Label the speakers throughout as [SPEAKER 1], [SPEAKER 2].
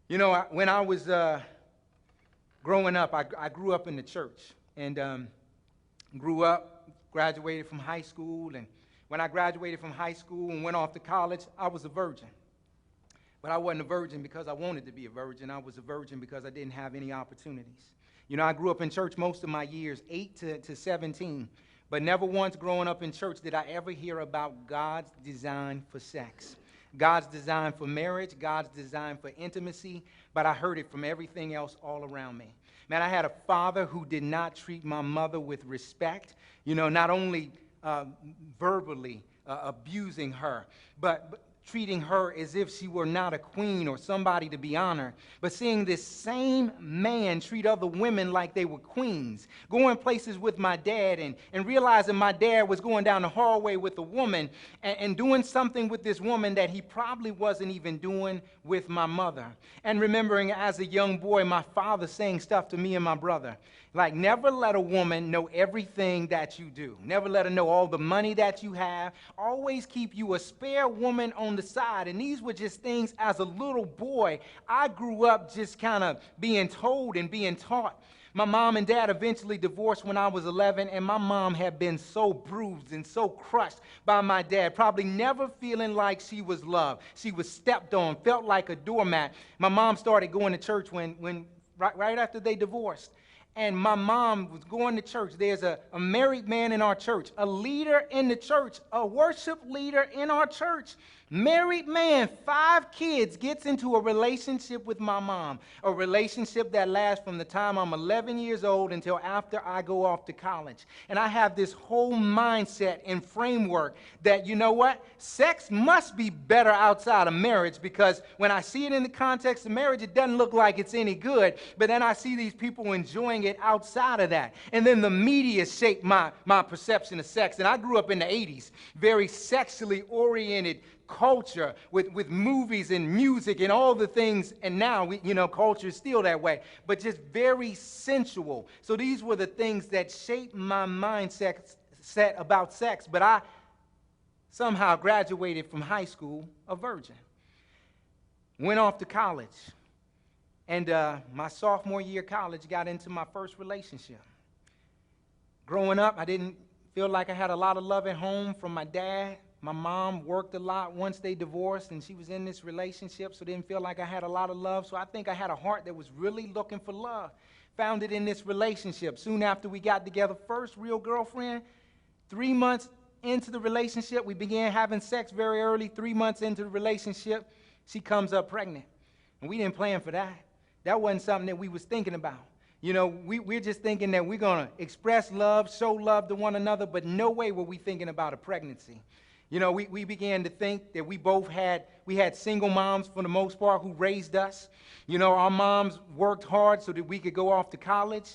[SPEAKER 1] You know, when I was growing up, I grew up in the church and grew up, graduated from high school. And when I graduated from high school and went off to college, I was a virgin. But I wasn't a virgin because I wanted to be a virgin. I was a virgin because I didn't have any opportunities. You know, I grew up in church most of my years, 8 to 17. But never once growing up in church did I ever hear about God's design for sex. God's design for marriage, God's design for intimacy, but I heard it from everything else all around me. Man, I had a father who did not treat my mother with respect, you know, not only verbally abusing her, but treating her as if she were not a queen or somebody to be honored, but seeing this same man treat other women like they were queens, going places with my dad and realizing my dad was going down the hallway with a woman and doing something with this woman that he probably wasn't even doing with my mother. And remembering as a young boy, my father saying stuff to me and my brother, like, never let a woman know everything that you do. Never let her know all the money that you have. Always keep you a spare woman on the side. And these were just things as a little boy I grew up just kind of being told and being taught. My mom and dad eventually divorced when I was 11, and my mom had been so bruised and so crushed by my dad, probably never feeling like she was loved. She was stepped on, felt like a doormat. My mom started going to church right after they divorced. And my mom was going to church. There's a married man in our church, a leader in the church, a worship leader in our church. Married man, 5 kids, gets into a relationship with my mom, a relationship that lasts from the time I'm 11 years old until after I go off to college. And I have this whole mindset and framework that, you know what, sex must be better outside of marriage, because when I see it in the context of marriage, it doesn't look like it's any good, but then I see these people enjoying it outside of that. And then the media shaped my perception of sex. And I grew up in the 80s, very sexually oriented culture with movies and music and all the things, and now culture is still that way, but just very sensual. So these were the things that shaped my mindset about sex. But I somehow graduated from high school a virgin, went off to college, and my sophomore year of college got into my first relationship. Growing up, I didn't feel like I had a lot of love at home from my dad. My mom worked a lot once they divorced, and she was in this relationship, so didn't feel like I had a lot of love. So I think I had a heart that was really looking for love. Found it in this relationship. Soon after we got together, first real girlfriend, 3 months into the relationship, we began having sex very early. 3 months into the relationship, she comes up pregnant. And we didn't plan for that. That wasn't something that we was thinking about. You know, we're just thinking that we're going to express love, show love to one another, but no way were we thinking about a pregnancy. You know, we began to think that we had single moms for the most part who raised us. You know, our moms worked hard so that we could go off to college.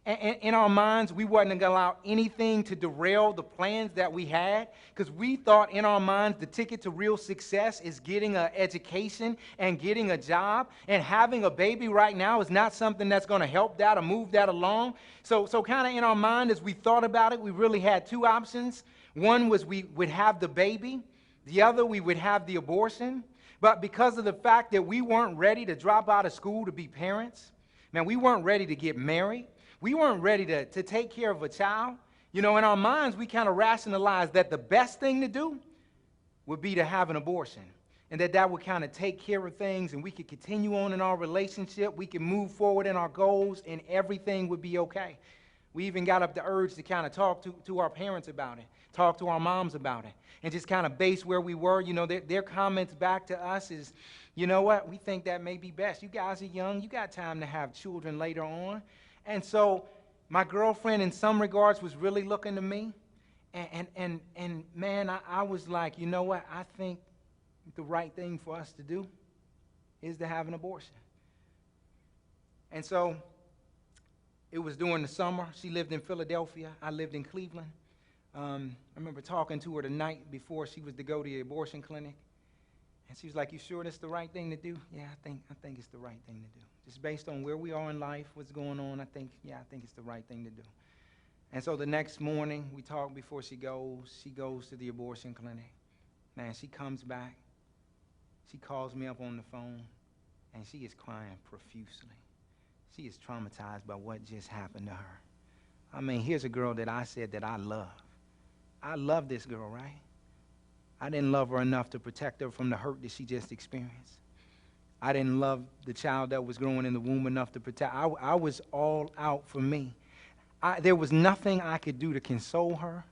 [SPEAKER 1] And in our minds, we wasn't going to allow anything to derail the plans that we had, because we thought in our minds the ticket to real success is getting an education and getting a job, and having a baby right now is not something that's going to help that or move that along. So kind of in our mind, as we thought about it, we really had 2 options. One was we would have the baby. The other, we would have the abortion. But because of the fact that we weren't ready to drop out of school to be parents, man, we weren't ready to get married. We weren't ready to take care of a child. You know, in our minds, we kind of rationalized that the best thing to do would be to have an abortion, and that would kind of take care of things, and we could continue on in our relationship. We could move forward in our goals, and everything would be okay. We even got up the urge to kind of talk to our parents about it, talk to our moms about it, and just kind of base where we were. You know, their comments back to us is, you know what, we think that may be best. You guys are young. You got time to have children later on. And so my girlfriend, in some regards, was really looking to me. And man, I was like, you know what, I think the right thing for us to do is to have an abortion. And so it was during the summer. She lived in Philadelphia. I lived in Cleveland. I remember talking to her the night before she was to go to the abortion clinic. And she was like, you sure that's the right thing to do? Yeah, I think it's the right thing to do. Just based on where we are in life, what's going on, I think it's the right thing to do. And so the next morning, we talk before she goes to the abortion clinic. Man, she comes back. She calls me up on the phone, and she is crying profusely. She is traumatized by what just happened to her. I mean, here's a girl that I said that I love. I love this girl, right? I didn't love her enough to protect her from the hurt that she just experienced. I didn't love the child that was growing in the womb enough to protect. I was all out for me. There was nothing I could do to console her.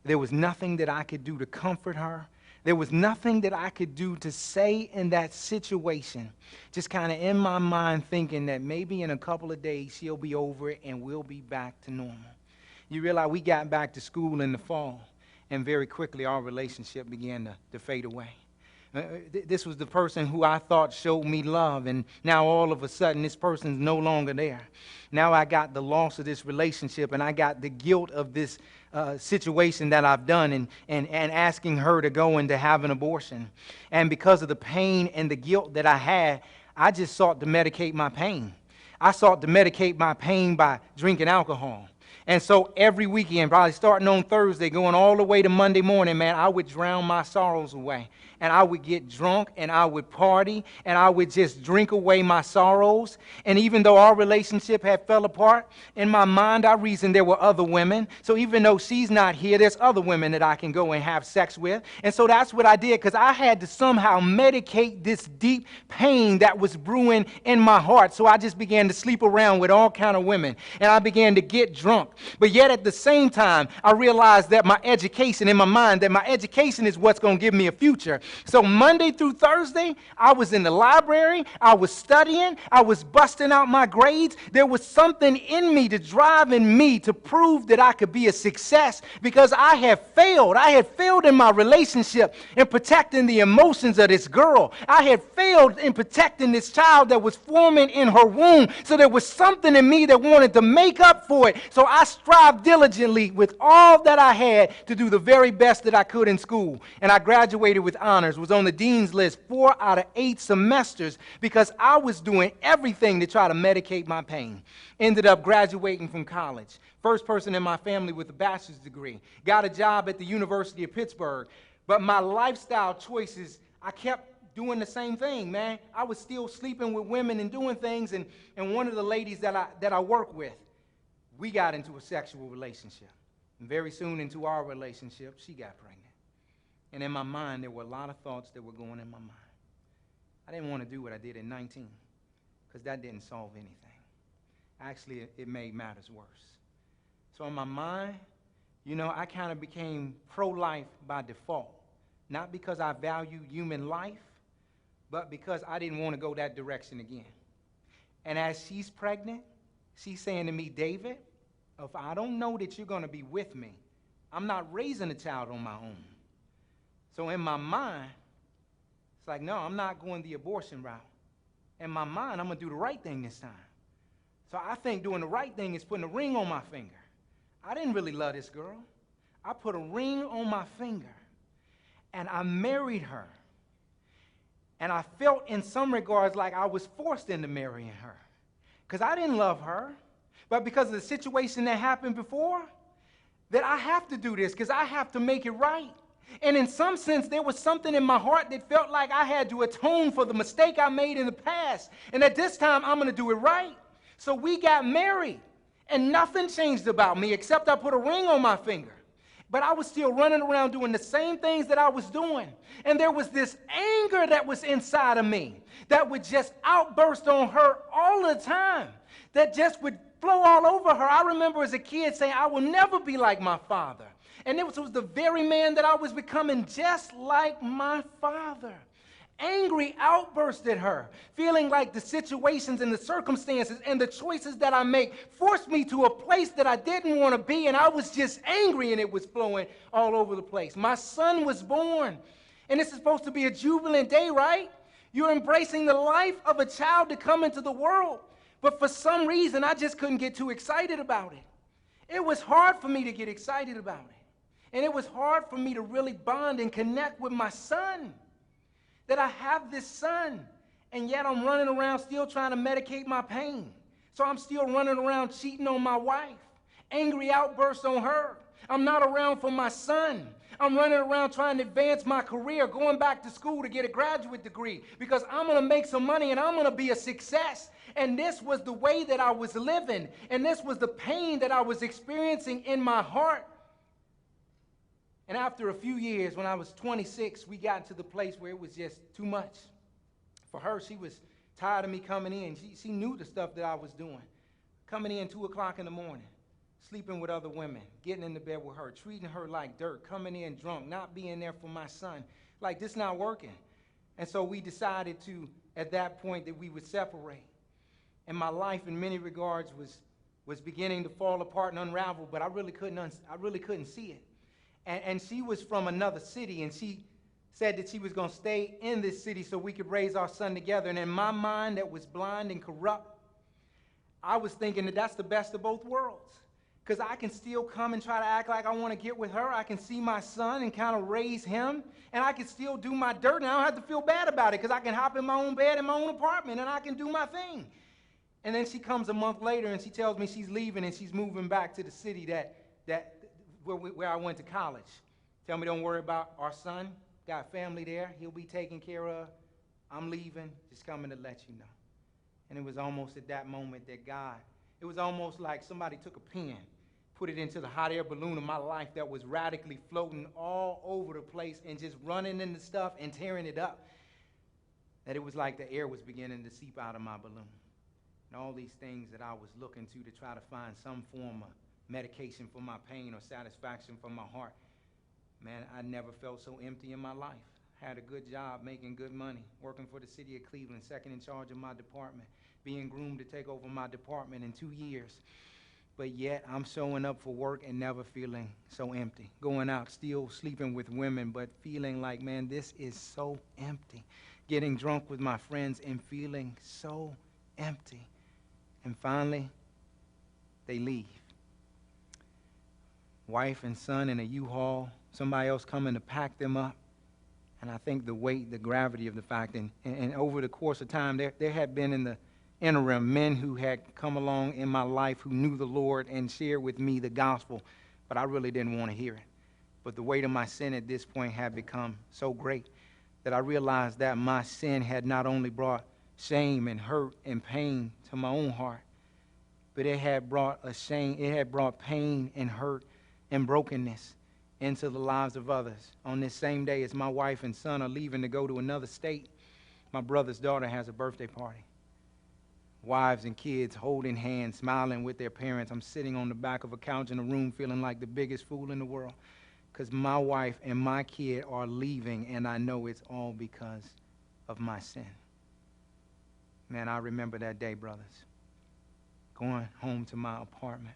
[SPEAKER 1] There was nothing that I could do to comfort her. There was nothing that I could do to say in that situation. Just kind of in my mind thinking that maybe in a couple of days she'll be over it and we'll be back to normal. You realize we got back to school in the fall, and very quickly our relationship began to fade away. This was the person who I thought showed me love, and now all of a sudden this person's no longer there. Now I got the loss of this relationship, and I got the guilt of this situation that I've done, and asking her to go and to have an abortion. And because of the pain and the guilt that I had, I just sought to medicate my pain. I sought to medicate my pain by drinking alcohol. And so every weekend, probably starting on Thursday, going all the way to Monday morning, man, I would drown my sorrows away. And I would get drunk, and I would party, and I would just drink away my sorrows. And even though our relationship had fell apart, in my mind I reasoned there were other women. So even though she's not here, there's other women that I can go and have sex with. And so that's what I did, because I had to somehow medicate this deep pain that was brewing in my heart. So I just began to sleep around with all kind of women, and I began to get drunk. But yet at the same time, I realized that my education, in my mind, that my education is what's going to give me a future. So Monday through Thursday, I was in the library, I was studying, I was busting out my grades. There was something in me to drive in me to prove that I could be a success, because I had failed. I had failed in my relationship in protecting the emotions of this girl. I had failed in protecting this child that was forming in her womb. So there was something in me that wanted to make up for it. So I strived diligently with all that I had to do the very best that I could in school. And I graduated with honors, was on the dean's list 4 out of 8 semesters, because I was doing everything to try to medicate my pain. Ended up graduating from college. First person in my family with a bachelor's degree. Got a job at the University of Pittsburgh. But my lifestyle choices, I kept doing the same thing, man. I was still sleeping with women and doing things, and one of the ladies that I work with, we got into a sexual relationship. And very soon into our relationship, she got pregnant. And in my mind, there were a lot of thoughts that were going in my mind. I didn't want to do what I did at 19, because that didn't solve anything. Actually, it made matters worse. So in my mind, you know, I kind of became pro-life by default. Not because I value human life, but because I didn't want to go that direction again. And as she's pregnant, she's saying to me, David, if I don't know that you're going to be with me, I'm not raising a child on my own. So in my mind, it's like, no, I'm not going the abortion route. In my mind, I'm going to do the right thing this time. So I think doing the right thing is putting a ring on my finger. I didn't really love this girl. I put a ring on my finger, and I married her. And I felt in some regards like I was forced into marrying her, because I didn't love her. But because of the situation that happened before, that I have to do this, because I have to make it right. And in some sense, there was something in my heart that felt like I had to atone for the mistake I made in the past. And at this time, I'm going to do it right. So we got married, and nothing changed about me except I put a ring on my finger. But I was still running around doing the same things that I was doing. And there was this anger that was inside of me that would just outburst on her all the time, that just would flow all over her. I remember as a kid saying, I will never be like my father. And it was the very man that I was becoming, just like my father. Angry outburst at her, feeling like the situations and the circumstances and the choices that I make forced me to a place that I didn't want to be, and I was just angry, and it was flowing all over the place. My son was born, and this is supposed to be a jubilant day, right? You're embracing the life of a child to come into the world, but for some reason, I just couldn't get too excited about it. It was hard for me to get excited about it, and it was hard for me to really bond and connect with my son. That I have this son, and yet I'm running around still trying to medicate my pain. So I'm still running around cheating on my wife, angry outbursts on her. I'm not around for my son. I'm running around trying to advance my career, going back to school to get a graduate degree because I'm going to make some money and I'm going to be a success. And this was the way that I was living. And this was the pain that I was experiencing in my heart. And after a few years, when I was 26, we got to the place where it was just too much. For her, she was tired of me coming in. She knew the stuff that I was doing. Coming in 2 o'clock in the morning, sleeping with other women, getting into bed with her, treating her like dirt, coming in drunk, not being there for my son. Like, this not working. And so we decided to, at that point, that we would separate. And my life, in many regards, was beginning to fall apart and unravel, but I really couldn't see it. And she was from another city, and she said that she was going to stay in this city so we could raise our son together. And in my mind that was blind and corrupt, I was thinking that that's the best of both worlds. Because I can still come and try to act like I want to get with her. I can see my son and kind of raise him. And I can still do my dirt, and I don't have to feel bad about it because I can hop in my own bed in my own apartment, and I can do my thing. And then she comes a month later, and she tells me she's leaving, and she's moving back to the city where I went to college. Tell me, don't worry about our son. Got family there. He'll be taken care of. I'm leaving. Just coming to let you know. And it was almost at that moment that God, it was almost like somebody took a pen, put it into the hot air balloon of my life that was radically floating all over the place and just running into stuff and tearing it up. That it was like the air was beginning to seep out of my balloon. And all these things that I was looking to try to find some form of medication for my pain or satisfaction for my heart. Man, I never felt so empty in my life. Had a good job, making good money, working for the city of Cleveland, second in charge of my department, being groomed to take over my department in 2 years. But yet I'm showing up for work and never feeling so empty. Going out, still sleeping with women, but feeling like, man, this is so empty. Getting drunk with my friends and feeling so empty. And finally, they leave. Wife and son in a U-Haul, somebody else coming to pack them up. And I think the weight, the gravity of the fact, and over the course of time, there had been in the interim men who had come along in my life who knew the Lord and shared with me the gospel, but I really didn't want to hear it. But the weight of my sin at this point had become so great that I realized that my sin had not only brought shame and hurt and pain to my own heart, but it had brought pain and hurt and brokenness into the lives of others. On this same day as my wife and son are leaving to go to another state, my brother's daughter has a birthday party. Wives and kids holding hands, smiling with their parents. I'm sitting on the back of a couch in a room feeling like the biggest fool in the world because my wife and my kid are leaving, and I know it's all because of my sin. Man, I remember that day, brothers, going home to my apartment,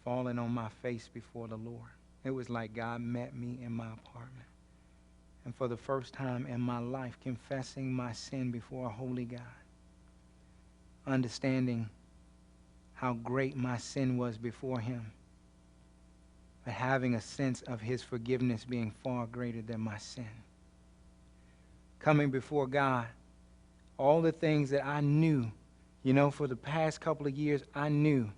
[SPEAKER 1] falling on my face before the Lord. It was like God met me in my apartment. And for the first time in my life, confessing my sin before a holy God. Understanding how great my sin was before him. But having a sense of his forgiveness being far greater than my sin. Coming before God, all the things that I knew, for the past couple of years, I knew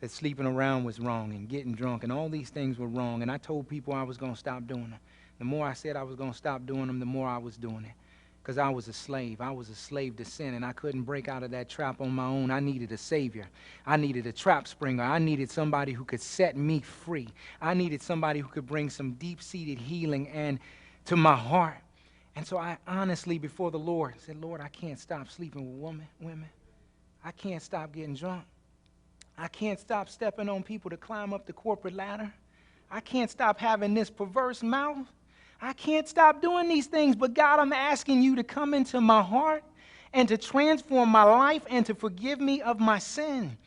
[SPEAKER 1] that sleeping around was wrong and getting drunk and all these things were wrong. And I told people I was going to stop doing them. The more I said I was going to stop doing them, the more I was doing it. Because I was a slave. I was a slave to sin, and I couldn't break out of that trap on my own. I needed a savior. I needed a trap springer. I needed somebody who could set me free. I needed somebody who could bring some deep-seated healing and to my heart. And so I honestly, before the Lord, said, Lord, I can't stop sleeping with women. I can't stop getting drunk. I can't stop stepping on people to climb up the corporate ladder. I can't stop having this perverse mouth. I can't stop doing these things, but God, I'm asking you to come into my heart and to transform my life and to forgive me of my sin.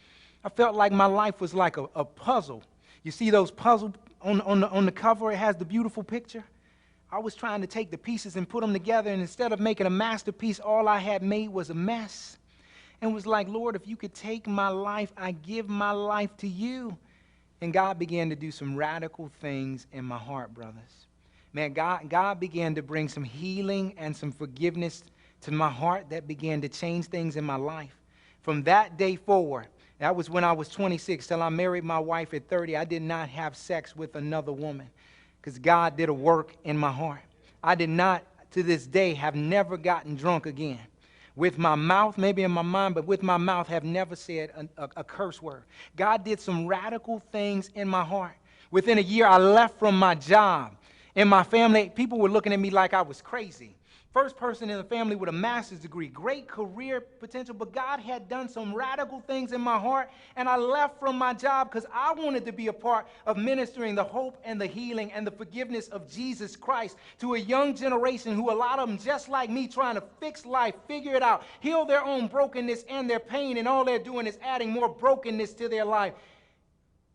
[SPEAKER 1] I felt like my life was like a puzzle. You see those puzzles on the cover? It has the beautiful picture. I was trying to take the pieces and put them together, and instead of making a masterpiece, all I had made was a mess. And was like, Lord, if you could take my life, I give my life to you. And God began to do some radical things in my heart, brothers. Man, God began to bring some healing and some forgiveness to my heart that began to change things in my life. From that day forward, that was when I was 26, till I married my wife at 30, I did not have sex with another woman. because God did a work in my heart. I did not, to this day, have never gotten drunk again. With my mouth, maybe in my mind, but with my mouth, have never said a curse word. God did some radical things in my heart. Within a year, I left from my job. In my family, people were looking at me like I was crazy. First person in the family with a master's degree, great career potential, but God had done some radical things in my heart, and I left from my job because I wanted to be a part of ministering the hope and the healing and the forgiveness of Jesus Christ to a young generation who, a lot of them just like me, trying to fix life, figure it out, heal their own brokenness and their pain, and all they're doing is adding more brokenness to their life.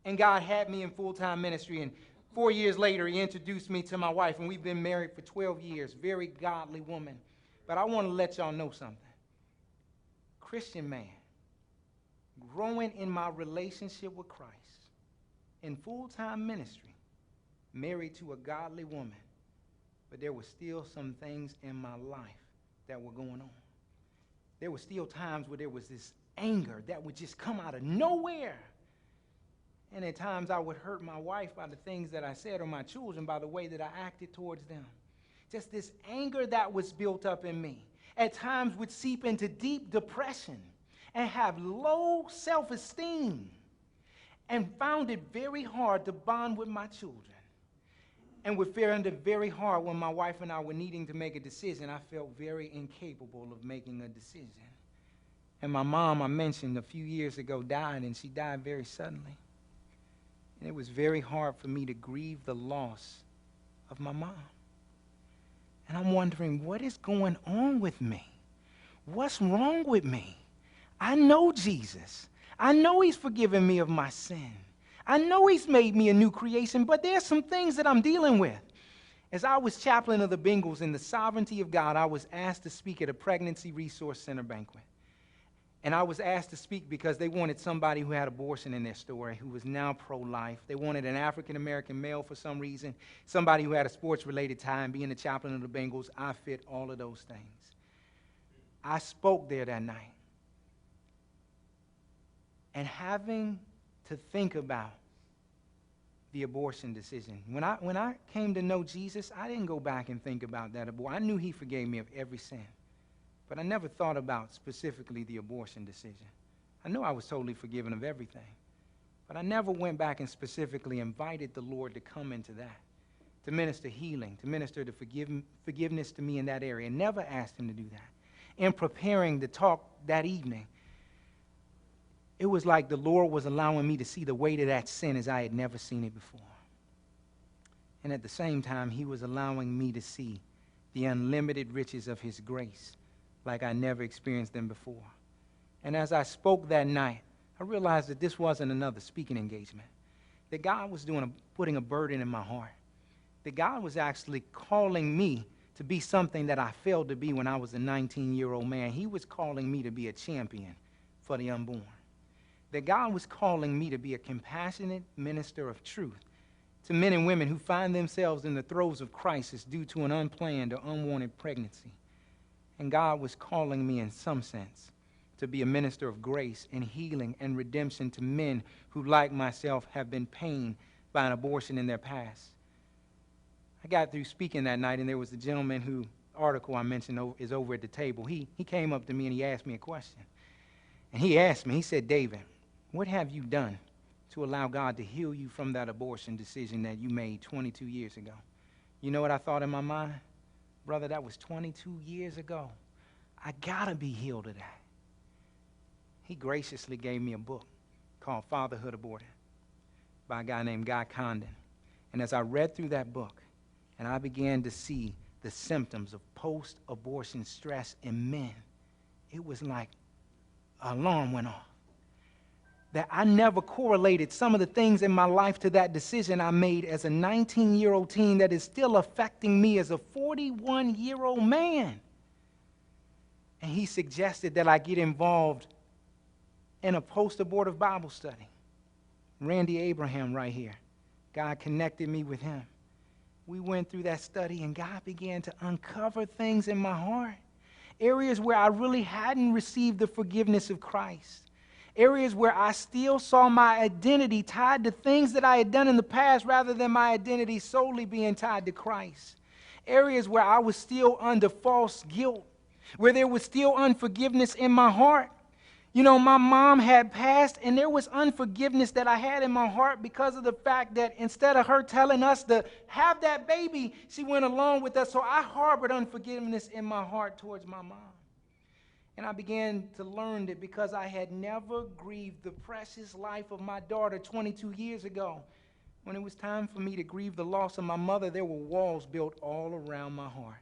[SPEAKER 1] And God had me in full-time ministry, and 4 years later, he introduced me to my wife, and we've been married for 12 years. Very godly woman. But I want to let y'all know something. Christian man, growing in my relationship with Christ, in full-time ministry, married to a godly woman, but there were still some things in my life that were going on. There were still times where there was this anger that would just come out of nowhere. And at times I would hurt my wife by the things that I said, or my children by the way that I acted towards them. Just this anger that was built up in me at times would seep into deep depression and have low self-esteem, and found it very hard to bond with my children, and would find it very hard when my wife and I were needing to make a decision. I felt very incapable of making a decision. And my mom, I mentioned a few years ago, died, and she died very suddenly. And it was very hard for me to grieve the loss of my mom. And I'm wondering, what is going on with me? What's wrong with me? I know Jesus. I know he's forgiven me of my sin. I know he's made me a new creation, but there's some things that I'm dealing with. As I was chaplain of the Bengals in the sovereignty of God, I was asked to speak at a pregnancy resource center banquet. And I was asked to speak because they wanted somebody who had abortion in their story, who was now pro-life. They wanted an African-American male for some reason, somebody who had a sports-related tie, and being the chaplain of the Bengals, I fit all of those things. I spoke there that night. And having to think about the abortion decision. When I came to know Jesus, I didn't go back and think about that abortion. I knew he forgave me of every sin. But I never thought about specifically the abortion decision. I knew I was totally forgiven of everything. But I never went back and specifically invited the Lord to come into that, to minister healing, to minister the forgiveness to me in that area. Never asked him to do that. In preparing to talk that evening, it was like the Lord was allowing me to see the weight of that sin as I had never seen it before. And at the same time, he was allowing me to see the unlimited riches of his grace like I never experienced them before. And as I spoke that night, I realized that this wasn't another speaking engagement, that God was putting a burden in my heart, that God was actually calling me to be something that I failed to be when I was a 19-year-old man. He was calling me to be a champion for the unborn, that God was calling me to be a compassionate minister of truth to men and women who find themselves in the throes of crisis due to an unplanned or unwanted pregnancy. And God was calling me in some sense to be a minister of grace and healing and redemption to men who, like myself, have been pained by an abortion in their past. I got through speaking that night, and there was a gentleman who, article I mentioned is over at the table. He came up to me and he asked me a question. And he asked me, he said, "David, what have you done to allow God to heal you from that abortion decision that you made 22 years ago?" You know what I thought in my mind? Brother, that was 22 years ago. I gotta be healed of that. He graciously gave me a book called Fatherhood Aborted by a guy named Guy Condon. And as I read through that book, and I began to see the symptoms of post-abortion stress in men, it was like an alarm went off. That I never correlated some of the things in my life to that decision I made as a 19-year-old teen that is still affecting me as a 41-year-old man. And he suggested that I get involved in a post-abortive Bible study. Randy Abraham right here. God connected me with him. We went through that study, and God began to uncover things in my heart, areas where I really hadn't received the forgiveness of Christ, Areas where I still saw my identity tied to things that I had done in the past rather than my identity solely being tied to Christ. Areas where I was still under false guilt, where there was still unforgiveness in my heart. You know, my mom had passed, and there was unforgiveness that I had in my heart because of the fact that instead of her telling us to have that baby, she went along with us. So I harbored unforgiveness in my heart towards my mom. And I began to learn that because I had never grieved the precious life of my daughter 22 years ago, when it was time for me to grieve the loss of my mother, there were walls built all around my heart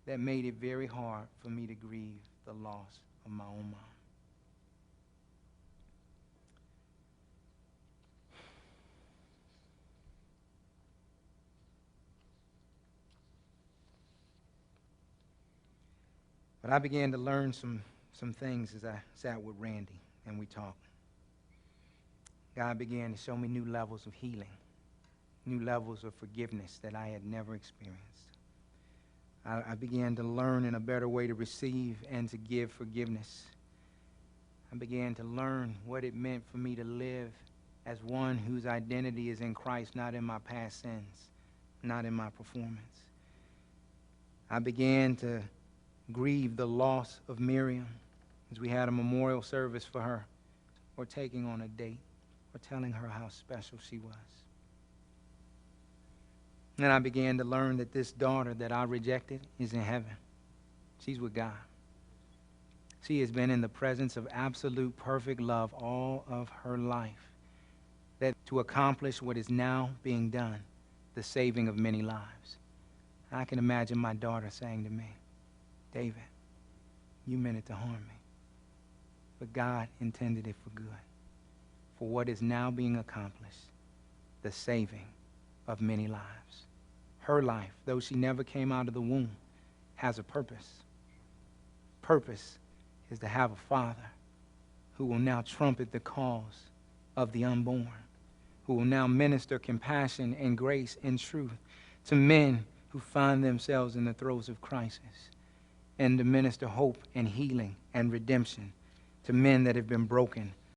[SPEAKER 1] that made it very hard for me to grieve the loss of my own mom. But I began to learn some things as I sat with Randy and we talked. God began to show me new levels of healing, new levels of forgiveness that I had never experienced. I began to learn in a better way to receive and to give forgiveness. I began to learn what it meant for me to live as one whose identity is in Christ, not in my past sins, not in my performance. I began to grieve the loss of Miriam as we had a memorial service for her, or taking on a date, or telling her how special she was. And I began to learn that this daughter that I rejected is in heaven. She's with God. She has been in the presence of absolute perfect love all of her life, that to accomplish what is now being done, the saving of many lives. I can imagine my daughter saying to me, David, you meant it to harm me, but God intended it for good, for what is now being accomplished, the saving of many lives. Her life, though she never came out of the womb, has a purpose. Purpose is to have a father who will now trumpet the cause of the unborn, who will now minister compassion and grace and truth to men who find themselves in the throes of crisis, and to minister hope and healing and redemption to men that have been broken